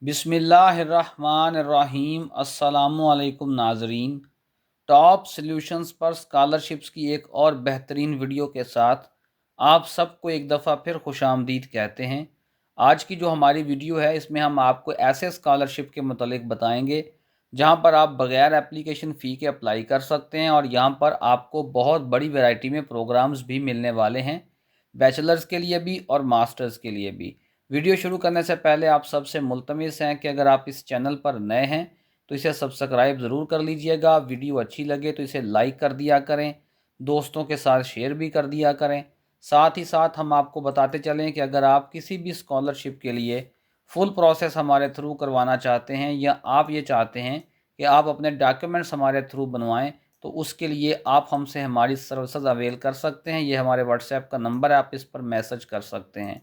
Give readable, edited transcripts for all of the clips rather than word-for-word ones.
बिस्मिल्लाहिर्रहमानिर्रहीम। अस्सलामुअलैकुम नाजरीन। टॉप सॉल्यूशंस पर स्कॉलरशिप्स की एक और बेहतरीन वीडियो के साथ आप सबको एक दफ़ा फिर खुशामदीद कहते हैं। आज की जो हमारी वीडियो है इसमें हम आपको ऐसे स्कॉलरशिप के मतलब बताएंगे जहां पर आप बग़ैर एप्लीकेशन फ़ी के अप्लाई कर सकते हैं और यहां पर आपको बहुत बड़ी वैरायटी में प्रोग्राम्स भी मिलने वाले हैं, बैचलर्स के लिए भी और मास्टर्स के लिए भी। वीडियो शुरू करने से पहले आप सबसे मुल्तमिस हैं कि अगर आप इस चैनल पर नए हैं तो इसे सब्सक्राइब ज़रूर कर लीजिएगा। वीडियो अच्छी लगे तो इसे लाइक कर दिया करें, दोस्तों के साथ शेयर भी कर दिया करें। साथ ही साथ हम आपको बताते चलें कि अगर आप किसी भी स्कॉलरशिप के लिए फुल प्रोसेस हमारे थ्रू करवाना चाहते हैं या आप ये चाहते हैं कि आप अपने डॉक्यूमेंट्स हमारे थ्रू बनवाएं, तो उसके लिए आप हमसे हमारी सर्विसेज अवेल कर सकते हैं। ये हमारे व्हाट्सएप का नंबर है, आप इस पर मैसेज कर सकते हैं।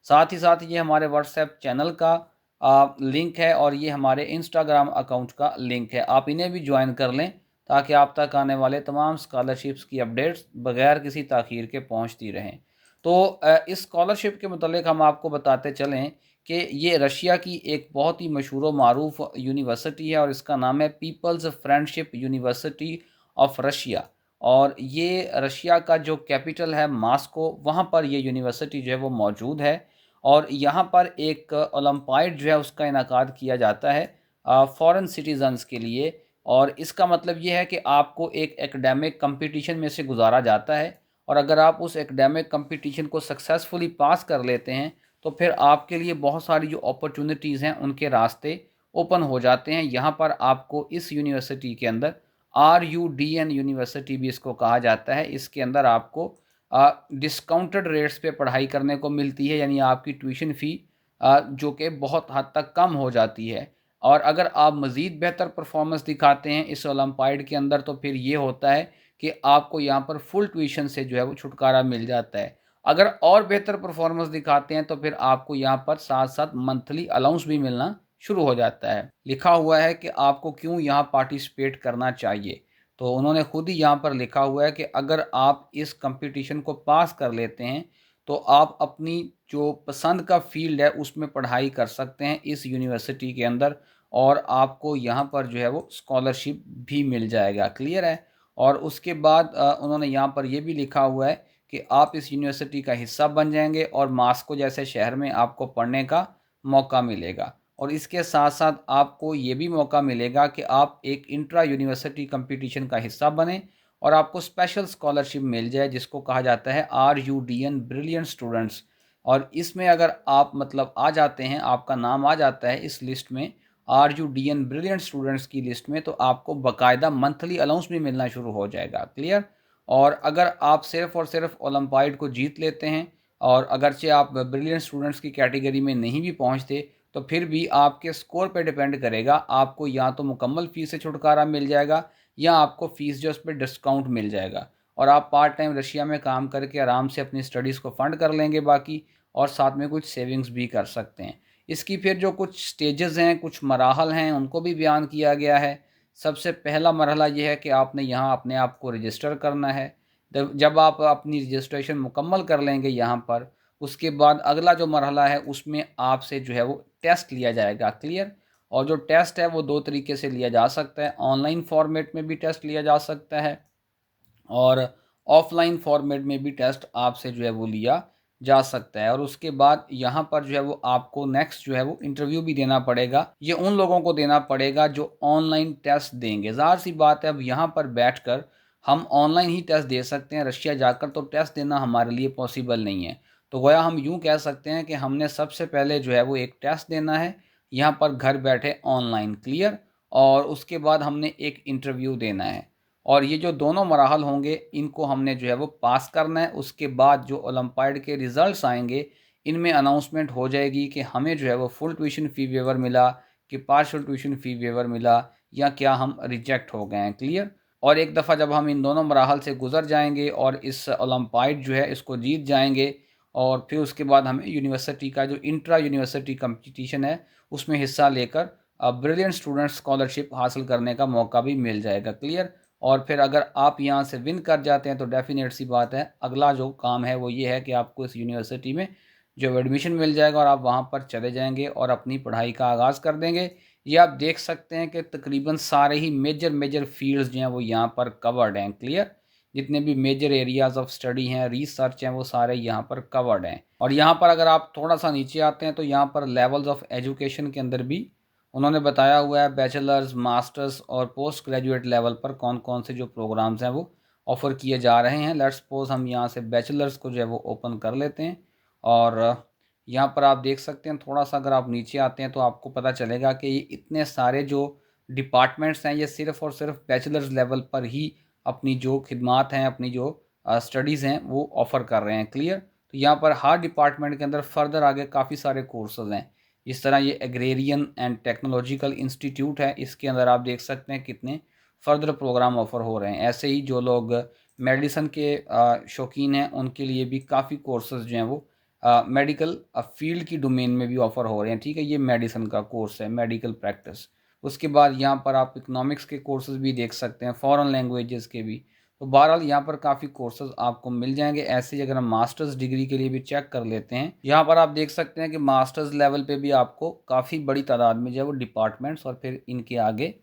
साथ ही साथ ये हमारे व्हाट्सएप चैनल का लिंक है और ये हमारे इंस्टाग्राम अकाउंट का लिंक है। आप इन्हें भी ज्वाइन कर लें ताकि आप तक आने वाले तमाम स्कॉलरशिप्स की अपडेट्स बगैर किसी ताख़ीर के पहुंचती रहें। तो इस स्कॉलरशिप के मतलब हम आपको बताते चलें कि ये रशिया की एक बहुत ही मशहूर व मारूफ यूनिवर्सिटी है और इसका नाम है peoples friendship university of Russia. और ये रशिया का जो कैपिटल है मॉस्को, वहाँ पर ये यूनिवर्सिटी जो है वो मौजूद है। और यहाँ पर एक ओलंपियाड जो है उसका इनकाद किया जाता है फॉरेन सिटीजन्स के लिए। और इसका मतलब ये है कि आपको एक एकेडमिक कंपटीशन में से गुजारा जाता है और अगर आप उस एकेडमिक कंपटीशन को सक्सेसफुली पास कर लेते हैं तो फिर आपके लिए बहुत सारी जो अपॉर्चुनिटीज़ हैं उनके रास्ते ओपन हो जाते हैं। यहाँ पर आपको इस यूनिवर्सिटी के अंदर RUDN यूनिवर्सिटी भी इसको कहा जाता है, इसके अंदर आपको डिस्काउंटेड रेट्स पे पढ़ाई करने को मिलती है, यानी आपकी ट्यूशन फ़ी जो कि बहुत हद तक कम हो जाती है। और अगर आप मज़ीद बेहतर परफॉर्मेंस दिखाते हैं इस ओलंपियाड के अंदर तो फिर ये होता है कि आपको यहाँ पर फुल ट्यूशन से जो है वो छुटकारा मिल जाता है। अगर और बेहतर परफॉर्मेंस दिखाते हैं तो फिर आपको यहाँ पर साथ साथ मंथली अलाउंस भी मिलना शुरू हो जाता है। लिखा हुआ है कि आपको क्यों यहाँ पार्टिसिपेट करना चाहिए, तो उन्होंने खुद ही यहाँ पर लिखा हुआ है कि अगर आप इस कंपटीशन को पास कर लेते हैं तो आप अपनी जो पसंद का फील्ड है उसमें पढ़ाई कर सकते हैं इस यूनिवर्सिटी के अंदर और आपको यहाँ पर जो है वो स्कॉलरशिप भी मिल जाएगा। क्लियर है। और उसके बाद उन्होंने यहाँ पर ये भी लिखा हुआ है कि आप इस यूनिवर्सिटी का हिस्सा बन जाएंगे और मॉस्को जैसे शहर में आपको पढ़ने का मौका मिलेगा। और इसके साथ साथ आपको ये भी मौका मिलेगा कि आप एक इंट्रा यूनिवर्सिटी कंपटीशन का हिस्सा बने और आपको स्पेशल स्कॉलरशिप मिल जाए जिसको कहा जाता है RUDN ब्रिलियंट स्टूडेंट्स। और इसमें अगर आप मतलब आ जाते हैं, आपका नाम आ जाता है इस लिस्ट में, RUDN ब्रिलियंट स्टूडेंट्स की लिस्ट में, तो आपको बाकायदा मंथली अलाउंस भी मिलना शुरू हो जाएगा। क्लियर। और अगर आप सिर्फ और सिर्फ ओलंपियाड को जीत लेते हैं और अगरचे आप ब्रिलियंट स्टूडेंट्स की कैटेगरी में नहीं भी पहुंचते तो फिर भी आपके स्कोर पे डिपेंड करेगा, आपको या तो मुकम्मल फ़ीस से छुटकारा मिल जाएगा या आपको फ़ीस जो उस पर डिस्काउंट मिल जाएगा और आप पार्ट टाइम रशिया में काम करके आराम से अपनी स्टडीज़ को फ़ंड कर लेंगे बाकी, और साथ में कुछ सेविंग्स भी कर सकते हैं। इसकी फिर जो कुछ स्टेजेस हैं, कुछ मराहल हैं, उनको भी बयान किया गया है। सबसे पहला मरहला ये है कि आपने यहाँ अपने आप को रजिस्टर करना है। जब आप अपनी रजिस्ट्रेशन मुकम्मल कर लेंगे यहाँ पर, उसके बाद अगला जो मरहला है उसमें आपसे जो है वो टेस्ट लिया जाएगा। क्लियर। और जो टेस्ट है वो दो तरीके से लिया जा सकता है, ऑनलाइन फॉर्मेट में भी टेस्ट लिया जा सकता है और ऑफलाइन फॉर्मेट में भी टेस्ट आपसे जो है वो लिया जा सकता है। और उसके बाद यहाँ पर जो है वो आपको नेक्स्ट जो है वो इंटरव्यू भी देना पड़ेगा। ये उन लोगों को देना पड़ेगा जो ऑनलाइन टेस्ट देंगे। ज़ाहिर सी बात है, अब यहाँ पर बैठकर हम ऑनलाइन ही टेस्ट दे सकते हैं, रशिया जाकर तो टेस्ट देना हमारे लिए पॉसिबल नहीं है। तो गोया हम यूँ कह सकते हैं कि हमने सबसे पहले जो है वो एक टेस्ट देना है यहाँ पर घर बैठे ऑनलाइन। क्लियर। और उसके बाद हमने एक इंटरव्यू देना है और ये जो दोनों मराहल होंगे इनको हमने जो है वो पास करना है। उसके बाद जो ओलंपियाड के रिज़ल्ट्स आएंगे इनमें अनाउंसमेंट हो जाएगी कि हमें जो है वो फुल ट्यूशन फ़ी वेवर मिला कि पार्शियल ट्यूशन फ़ी वेवर मिला या क्या हम रिजेक्ट हो गए हैं। क्लियर। और एक दफ़ा जब हम इन दोनों मराहल से गुजर जाएंगे और इस ओलंपियाड जो है इसको जीत जाएंगे और फिर उसके बाद हमें यूनिवर्सिटी का जो इंट्रा यूनिवर्सिटी कंपटीशन है उसमें हिस्सा लेकर ब्रिलियंट स्टूडेंट स्कॉलरशिप हासिल करने का मौका भी मिल जाएगा। क्लियर। और फिर अगर आप यहाँ से विन कर जाते हैं तो डेफिनेट सी बात है, अगला जो काम है वो ये है कि आपको इस यूनिवर्सिटी में जो एडमिशन मिल जाएगा और आप वहाँ पर चले जाएंगे और अपनी पढ़ाई का आगाज़ कर देंगे। ये आप देख सकते हैं कि तकरीबन सारे ही मेजर मेजर फील्ड्स जो हैं वो यहाँ पर कवर्ड हैं। क्लियर, जितने भी मेजर एरियाज़ ऑफ स्टडी हैं, रिसर्च हैं, वो सारे यहाँ पर कवर्ड हैं। और यहाँ पर अगर आप थोड़ा सा नीचे आते हैं तो यहाँ पर लेवल्स ऑफ एजुकेशन के अंदर भी उन्होंने बताया हुआ है बैचलर्स, मास्टर्स और पोस्ट ग्रेजुएट लेवल पर कौन कौन से जो प्रोग्राम्स हैं वो ऑफ़र किए जा रहे हैं। लेट्स सपोज हम यहाँ से बैचलर्स को जो है वो ओपन कर लेते हैं और यहाँ पर आप देख सकते हैं, थोड़ा सा अगर आप नीचे आते हैं तो आपको पता चलेगा कि ये इतने सारे जो डिपार्टमेंट्स हैं ये सिर्फ़ और सिर्फ बैचलर्स लेवल पर ही अपनी जो खिदमात हैं, अपनी जो स्टडीज़ हैं वो ऑफ़र कर रहे हैं। क्लियर, तो यहाँ पर हर डिपार्टमेंट के अंदर फर्दर आगे काफ़ी सारे कोर्सेज़ हैं। इस तरह ये एग्रेरियन एंड टेक्नोलॉजिकल इंस्टीट्यूट है, इसके अंदर आप देख सकते हैं कितने फर्दर प्रोग्राम ऑफ़र हो रहे हैं। ऐसे ही जो लोग मेडिसिन के शौकीन हैं उनके लिए भी काफ़ी कोर्सेज़ जो हैं वो मेडिकल फील्ड की डोमेन में भी ऑफ़र हो रहे हैं। ठीक है, ये मेडिसिन का कोर्स है, मेडिकल प्रैक्टिस। उसके बाद यहाँ पर आप इकोनॉमिक्स के कोर्सेज़ भी देख सकते हैं, फ़ॉरेन लैंग्वेजेस के भी। तो बहरहाल यहाँ पर काफ़ी कोर्सेज़ आपको मिल जाएंगे। ऐसे ही अगर हम मास्टर्स डिग्री के लिए भी चेक कर लेते हैं, यहाँ पर आप देख सकते हैं कि मास्टर्स लेवल पे भी आपको काफ़ी बड़ी तादाद में जो है वो डिपार्टमेंट्स और फिर इनके आगे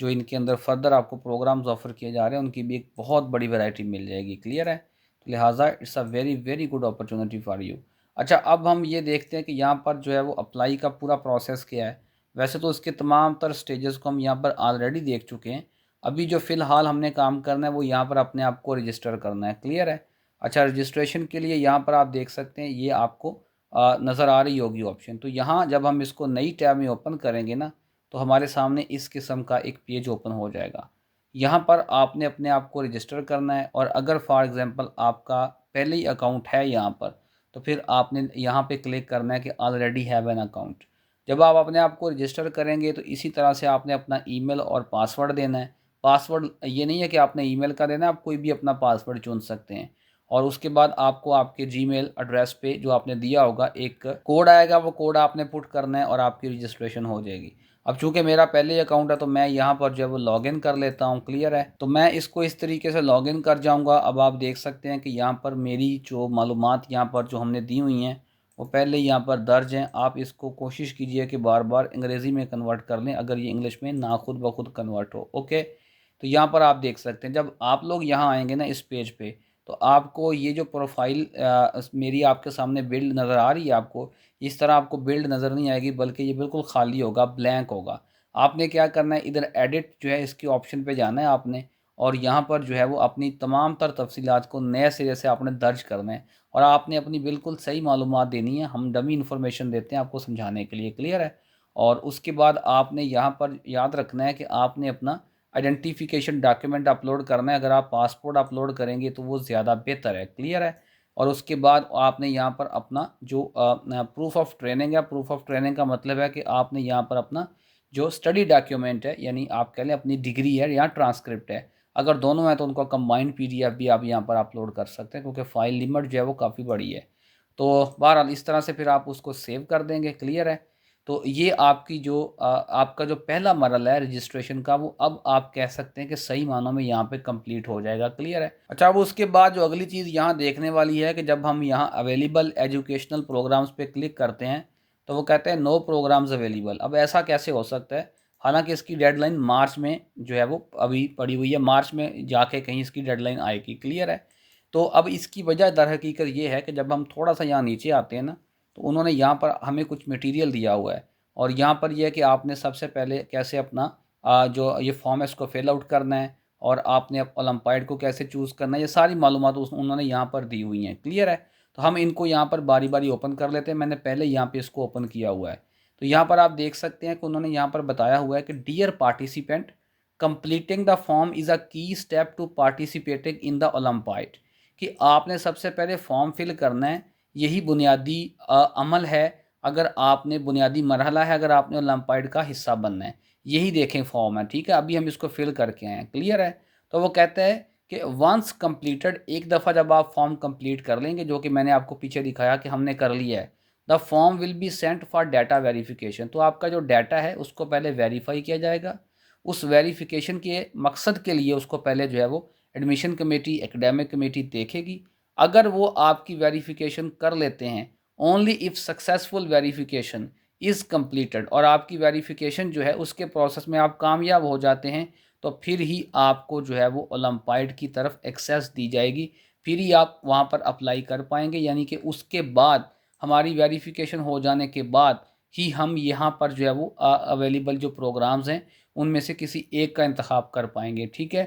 जो इनके अंदर फर्दर आपको प्रोग्राम्स ऑफ़र किए जा रहे हैं उनकी भी एक बहुत बड़ी वैरायटी मिल जाएगी। क्लियर है, तो लिहाजा it's a very very good opportunity for you. अच्छा, अब हम ये देखते हैं कि यहाँ पर जो है वो अप्लाई का पूरा प्रोसेस क्या है। वैसे तो इसके तमाम तर स्टेजेस को हम यहाँ पर ऑलरेडी देख चुके हैं। अभी जो फ़िलहाल हमने काम करना है वो यहाँ पर अपने आप को रजिस्टर करना है। क्लियर है। अच्छा, रजिस्ट्रेशन के लिए यहाँ पर आप देख सकते हैं, ये आपको नज़र आ रही होगी ऑप्शन। तो यहाँ जब हम इसको नई टैब में ओपन करेंगे ना, तो हमारे सामने इस किस्म का एक पेज ओपन हो जाएगा। यहाँ पर आपने अपने आप को रजिस्टर करना है और अगर फॉर एग्ज़ाम्पल आपका पहले ही अकाउंट है यहाँ पर, तो फिर आपने यहाँ पे क्लिक करना है कि ऑलरेडी हैव एन अकाउंट। जब आप अपने आप को रजिस्टर करेंगे तो इसी तरह से आपने अपना ईमेल और पासवर्ड देना है। पासवर्ड ये नहीं है कि आपने ईमेल का देना है, आप कोई भी अपना पासवर्ड चुन सकते हैं। और उसके बाद आपको आपके जीमेल एड्रेस पे जो आपने दिया होगा एक कोड आएगा, वो कोड आपने पुट करना है और आपकी रजिस्ट्रेशन हो जाएगी। अब चूंकि मेरा पहले ही अकाउंट है तो मैं यहाँ पर जो है वो लॉगिन कर लेता हूँ। क्लियर है, तो मैं इसको इस तरीके से लॉगिन कर जाऊँगा। अब आप देख सकते हैं कि यहाँ पर मेरी जो मालूमात यहाँ पर जो हमने दी हुई हैं वो पहले ही यहाँ पर दर्ज हैं। आप इसको कोशिश कीजिए कि बार बार अंग्रेज़ी में कन्वर्ट कर लें अगर ये इंग्लिश में ना खुद ब खुद कन्वर्ट हो। ओके, तो यहाँ पर आप देख सकते हैं, जब आप लोग यहाँ आएंगे ना इस पेज पे, तो आपको ये जो प्रोफाइल मेरी आपके सामने बिल्ड नज़र आ रही है, आपको इस तरह आपको बिल्ड नज़र नहीं आएगी, बल्कि ये बिल्कुल खाली होगा, ब्लैंक होगा। आपने क्या करना है, इधर एडिट जो है इसके ऑप्शन पे जाना है आपने, और यहाँ पर जो है वो अपनी तमाम तर तफसीलात को नए सिरे से आपने दर्ज करना है और आपने अपनी बिल्कुल सही मालूमात देनी है। हम डमी इन्फॉर्मेशन देते हैं आपको समझाने के लिए। क्लियर है। और उसके बाद आपने यहाँ पर याद रखना है कि आपने अपना आइडेंटिफिकेशन डॉक्यूमेंट अपलोड करना है। अगर आप पासपोर्ट अपलोड करेंगे तो वो ज़्यादा बेहतर है। क्लियर है। और उसके बाद आपने यहाँ पर अपना जो प्रूफ ऑफ ट्रेनिंग है, प्रूफ ऑफ ट्रेनिंग का मतलब है कि आपने यहाँ पर अपना जो स्टडी डॉक्यूमेंट है, यानी आप कह लें अपनी डिग्री है या ट्रांसक्रिप्ट है, अगर दोनों हैं तो उनका कंबाइंड पीडीएफ भी आप यहाँ पर अपलोड कर सकते हैं, क्योंकि फ़ाइल लिमिट जो है वो काफ़ी बड़ी है। तो बहरहाल इस तरह से फिर आप उसको सेव कर देंगे। क्लियर है। तो ये आपकी जो आपका जो पहला मरहला है रजिस्ट्रेशन का, वो अब आप कह सकते हैं कि सही मानों में यहाँ पे कंप्लीट हो जाएगा। क्लियर है। अच्छा, अब उसके बाद जो अगली चीज़ यहाँ देखने वाली है कि जब हम यहाँ अवेलेबल एजुकेशनल प्रोग्राम्स पे क्लिक करते हैं तो वो कहते हैं नो प्रोग्राम्स अवेलेबल। अब ऐसा कैसे हो सकता है, हालांकि इसकी डेडलाइन मार्च में जो है वो अभी पड़ी हुई है, मार्च में जाके कहीं इसकी डेडलाइन आएगी। क्लियर है। तो अब इसकी वजह दर हकीकत ये है कि जब हम थोड़ा सा यहाँ नीचे आते हैं ना, तो उन्होंने यहाँ पर हमें कुछ मटेरियल दिया हुआ है और यहाँ पर यह है कि आपने सबसे पहले कैसे अपना जो ये फॉर्म है इसको फिल आउट करना है और आपने ओलंपाइड को कैसे चूज़ करना है, ये सारी मालूमात उन्होंने यहाँ पर दी हुई हैं। क्लियर है। तो हम इनको यहाँ पर बारी बारी ओपन कर लेते हैं। मैंने पहले यहाँ पे इसको ओपन किया हुआ है। तो यहाँ पर आप देख सकते हैं कि उन्होंने यहाँ पर बताया हुआ है कि dear participant, completing the form is a key step to participating in the olympiad, कि आपने सबसे पहले फॉर्म फिल करना है। यही बुनियादी अमल है, अगर आपने बुनियादी मरहला है, अगर आपने ओलंपाइड का हिस्सा बनना है। यही देखें फॉर्म है। ठीक है, अभी हम इसको फिल करके आए हैं। क्लियर है। तो वो कहते हैं कि वंस कंप्लीटेड, एक दफ़ा जब आप फॉर्म कंप्लीट कर लेंगे, जो कि मैंने आपको पीछे दिखाया कि हमने कर लिया है, the form will be sent for data verification. तो आपका जो डाटा है उसको पहले वेरीफाई किया जाएगा। उस वेरिफिकेशन के मकसद के लिए उसको पहले जो है वो एडमिशन कमेटी, एकेडमिक कमेटी देखेगी। अगर वो आपकी वेरिफिकेशन कर लेते हैं only if successful verification is completed, और आपकी वेरिफिकेशन जो है उसके प्रोसेस में आप कामयाब हो जाते हैं तो फिर ही आपको जो है वो ओलंपाइड की तरफ एक्सेस दी जाएगी, फिर ही आप वहाँ पर अप्लाई कर पाएंगे। यानी कि उसके बाद, हमारी वेरिफिकेशन हो जाने के बाद ही हम यहाँ पर जो है वो अवेलेबल जो प्रोग्राम्स हैं उनमें से किसी एक का इंतखाब कर पाएंगे। ठीक है,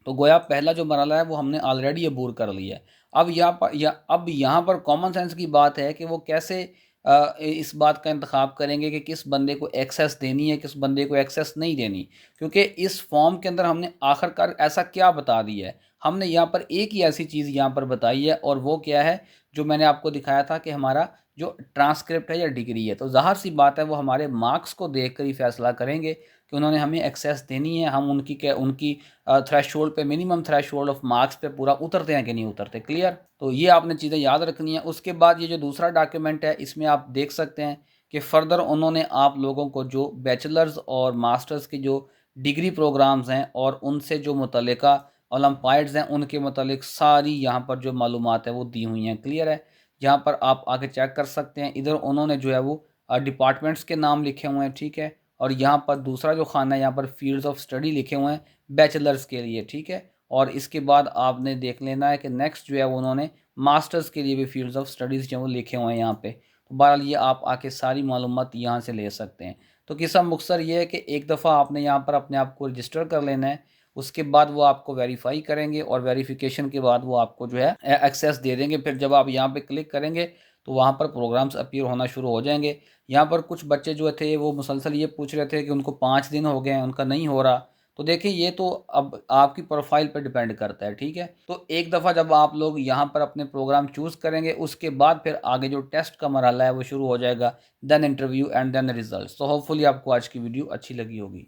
तो गोया पहला जो मरहला है वो हमने ऑलरेडी अबूर कर लिया है। अब यहाँ पर कॉमन सेंस की बात है कि वो कैसे इस बात का इंतखाब करेंगे कि किस बंदे को एक्सेस देनी है, किस बंदे को एक्सेस नहीं देनी। क्योंकि इस फॉर्म के अंदर हमने आखिरकार ऐसा क्या बता दिया है, हमने यहाँ पर एक ही ऐसी चीज़ यहाँ पर बताई है, और वो क्या है, जो मैंने आपको दिखाया था कि हमारा जो ट्रांसक्रिप्ट है या डिग्री है, तो ज़ाहिर सी बात है वो हमारे मार्क्स को देख कर ही फैसला करेंगे कि उन्होंने हमें एक्सेस देनी है, हम उनकी थ्रेशोल्ड पे, मिनिमम थ्रेशोल्ड ऑफ मार्क्स पे पूरा उतरते हैं कि नहीं उतरते। क्लियर, तो ये आपने चीज़ें याद रखनी है। उसके बाद ये जो दूसरा डॉक्यूमेंट है इसमें आप देख सकते हैं कि फ़र्दर उन्होंने आप लोगों को जो बैचलर्स और मास्टर्स की जो डिग्री प्रोग्राम्स हैं और उनसे जो मुतल्लिका ओलंपाइड्स हैं उनके मुतल्लिक सारी यहाँ पर जो मालूमात है वो दी हुई हैं। क्लियर है, यहाँ पर आप आके चेक कर सकते हैं। इधर उन्होंने जो है वो डिपार्टमेंट्स के नाम लिखे हुए हैं। ठीक है, और यहाँ पर दूसरा जो खाना है यहाँ पर फील्ड्स ऑफ स्टडी लिखे हुए हैं बैचलर्स के लिए। ठीक है, और इसके बाद आपने देख लेना है कि नेक्स्ट जो है वो उन्होंने मास्टर्स के लिए भी फील्ड्स ऑफ स्टडीज़ जो वो लिखे हुए हैं यहाँ पे। तो बहरहाल ये आप आके सारी मालूमात यहाँ से ले सकते हैं। तो किस्सा मुख्तसर ये है कि एक दफ़ा आपने यहाँ पर अपने आप को रजिस्टर कर लेना है, उसके बाद वो आपको वेरीफाई करेंगे और वेरिफिकेशन के बाद वो आपको जो है एक्सेस दे देंगे। फिर जब आप यहाँ पे क्लिक करेंगे तो वहाँ पर प्रोग्राम्स अपीयर होना शुरू हो जाएंगे। यहाँ पर कुछ बच्चे जो थे वो मुसलसल ये पूछ रहे थे कि उनको 5 दिन हो गए हैं, उनका नहीं हो रहा। तो देखिए ये तो अब आपकी प्रोफाइल पर डिपेंड करता है। ठीक है, तो एक दफ़ा जब आप लोग यहाँ पर अपने प्रोग्राम चूज़ करेंगे उसके बाद फिर आगे जो टेस्ट का मरहला है वो शुरू हो जाएगा, then interview and then result. तो होपफुली आपको आज की वीडियो अच्छी लगी होगी।